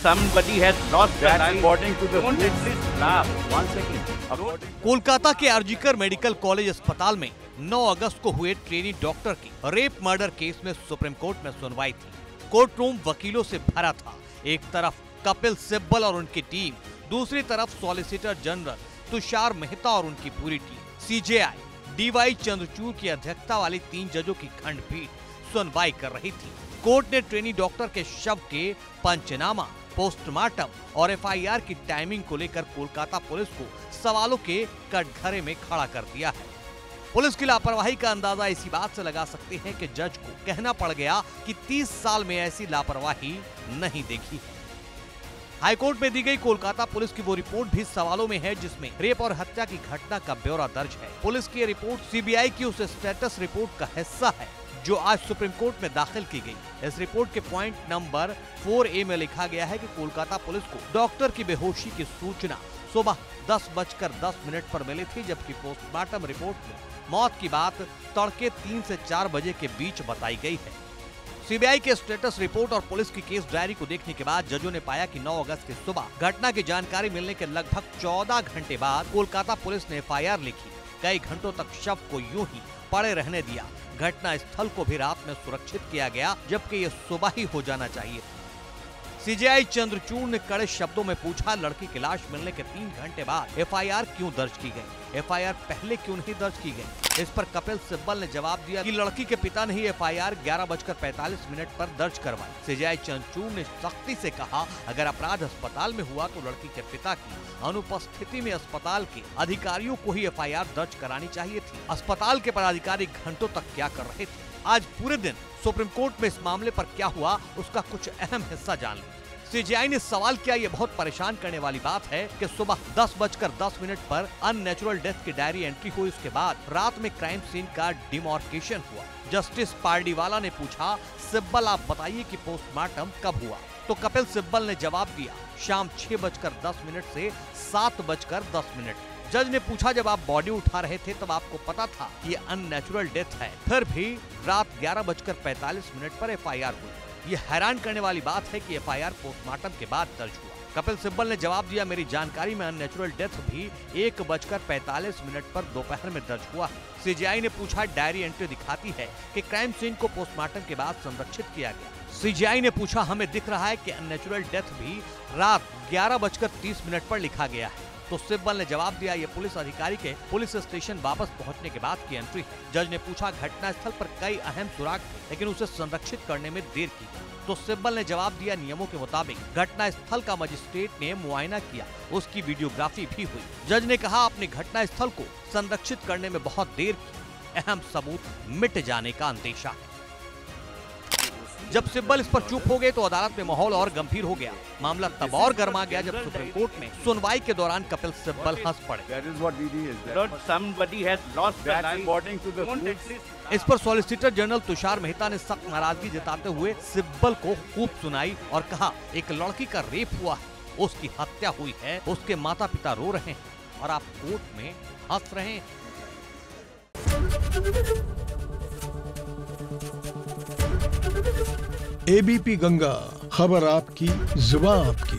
Somebody has lost their life. According to the don't at least laugh. 1 second. Kolkata के RG Kar medical college अस्पताल में 9 अगस्त को हुए ट्रेनी डॉक्टर की रेप मर्डर केस में सुप्रीम कोर्ट में सुनवाई थी। कोर्ट रूम वकीलों से भरा था। एक तरफ कपिल सिब्बल और उनकी टीम, दूसरी तरफ सॉलिसिटर जनरल तुषार मेहता और उनकी पूरी टीम। सीजेआई डीवाई चंद्रचूड़ की अध्यक्षता वाली 3 जजों की खंडपीठ सुनवाई कर रही थी। कोर्ट ने ट्रेनी डॉक्टर के शव के पंचनामा, पोस्टमार्टम और एफआईआर की टाइमिंग को लेकर कोलकाता पुलिस को सवालों के कटघरे में खड़ा कर दिया है। पुलिस की लापरवाही का अंदाजा इसी बात से लगा सकते हैं कि जज को कहना पड़ गया कि 30 साल में ऐसी लापरवाही नहीं देखी है। हाईकोर्ट में दी गई कोलकाता पुलिस की वो रिपोर्ट भी सवालों में है, जिसमें रेप और हत्या की घटना का ब्यौरा दर्ज है। पुलिस की रिपोर्ट सीबीआई की उस स्टेटस रिपोर्ट का हिस्सा है जो आज सुप्रीम कोर्ट में दाखिल की गई। इस रिपोर्ट के पॉइंट नंबर 4A में लिखा गया है कि कोलकाता पुलिस को डॉक्टर की बेहोशी की सूचना सुबह 10:10 पर मिली थी, जबकि पोस्टमार्टम रिपोर्ट में मौत की बात तड़के 3 से 4 बजे के बीच बताई गई है। सीबीआई के स्टेटस रिपोर्ट और पुलिस की केस डायरी को देखने के बाद जजों ने पाया कि 9 अगस्त की सुबह घटना की जानकारी मिलने के लगभग 14 घंटे बाद कोलकाता पुलिस ने एफआईआर लिखी। कई घंटों तक शव को यूं ही पड़े रहने दिया। घटना स्थल को भी रात में सुरक्षित किया गया, जबकि ये सुबह ही हो जाना चाहिए। सीजेआई चंद्रचूड़ ने कड़े शब्दों में पूछा, लड़की की लाश मिलने के 3 घंटे बाद एफआईआर क्यों दर्ज की गई? एफआईआर पहले क्यों नहीं दर्ज की गई? इस पर कपिल सिब्बल ने जवाब दिया कि लड़की के पिता ने ही एफआईआर 11:45 पर दर्ज करवाई। सीजेआई चंद्रचूड़ ने सख्ती से कहा, अगर अपराध अस्पताल में हुआ तो लड़की के पिता की अनुपस्थिति में अस्पताल के अधिकारियों को ही एफआईआर दर्ज करानी चाहिए थी। अस्पताल के पदाधिकारी घंटों तक क्या कर रहे थे? आज पूरे दिन सुप्रीम कोर्ट में इस मामले पर क्या हुआ, उसका कुछ अहम हिस्सा जान लें। सीजेआई ने सवाल किया, ये बहुत परेशान करने वाली बात है कि सुबह 10:10 पर अननेचुरल डेथ की डायरी एंट्री हुई, उसके बाद रात में क्राइम सीन का डिमार्केशन हुआ। जस्टिस पारडीवाला ने पूछा, सिब्बल आप बताइए कि पोस्टमार्टम कब हुआ? तो कपिल सिब्बल ने जवाब दिया, शाम 6:10 से 7:10। जज ने पूछा, जब आप बॉडी उठा रहे थे तब आपको पता था कि ये अननेचुरल डेथ है, फिर भी रात 11:45 पर एफआईआर हुई। ये हैरान करने वाली बात है कि एफआईआर पोस्टमार्टम के बाद दर्ज हुआ। कपिल सिब्बल ने जवाब दिया, मेरी जानकारी में अननेचुरल डेथ भी 1:45 पर दोपहर में दर्ज हुआ है। सीजेआई ने पूछा, डायरी एंट्री दिखाती है कि क्राइम सीन को पोस्टमार्टम के बाद संरक्षित किया गया। सीजेआई ने पूछा, हमें दिख रहा है कि अननेचुरल डेथ भी रात 11:30 पर लिखा गया है। तो सिब्बल ने जवाब दिया, ये पुलिस अधिकारी के पुलिस स्टेशन वापस पहुंचने के बाद की एंट्री है। जज ने पूछा, घटना स्थल पर कई अहम सुराग थे, लेकिन उसे संरक्षित करने में देर की गई। तो सिब्बल ने जवाब दिया, नियमों के मुताबिक घटना स्थल का मजिस्ट्रेट ने मुआयना किया, उसकी वीडियोग्राफी भी हुई। जज ने कहा, अपने घटना स्थल को संरक्षित करने में बहुत देर की, अहम सबूत मिट जाने का अंदेशा है। जब सिब्बल इस पर चुप हो गए तो अदालत में माहौल और गंभीर हो गया। मामला तब और गर्मा गया जब सुप्रीम कोर्ट में सुनवाई के दौरान कपिल सिब्बल हंस पड़े। इस पर सॉलिसिटर जनरल तुषार मेहता ने सख्त नाराजगी जताते हुए सिब्बल को खूब सुनाई और कहा, एक लड़की का रेप हुआ है, उसकी हत्या हुई है, उसके माता पिता रो रहे हैं और आप कोर्ट में हंस रहे हैं। एबीपी गंगा, खबर आपकी, जुबान आपकी।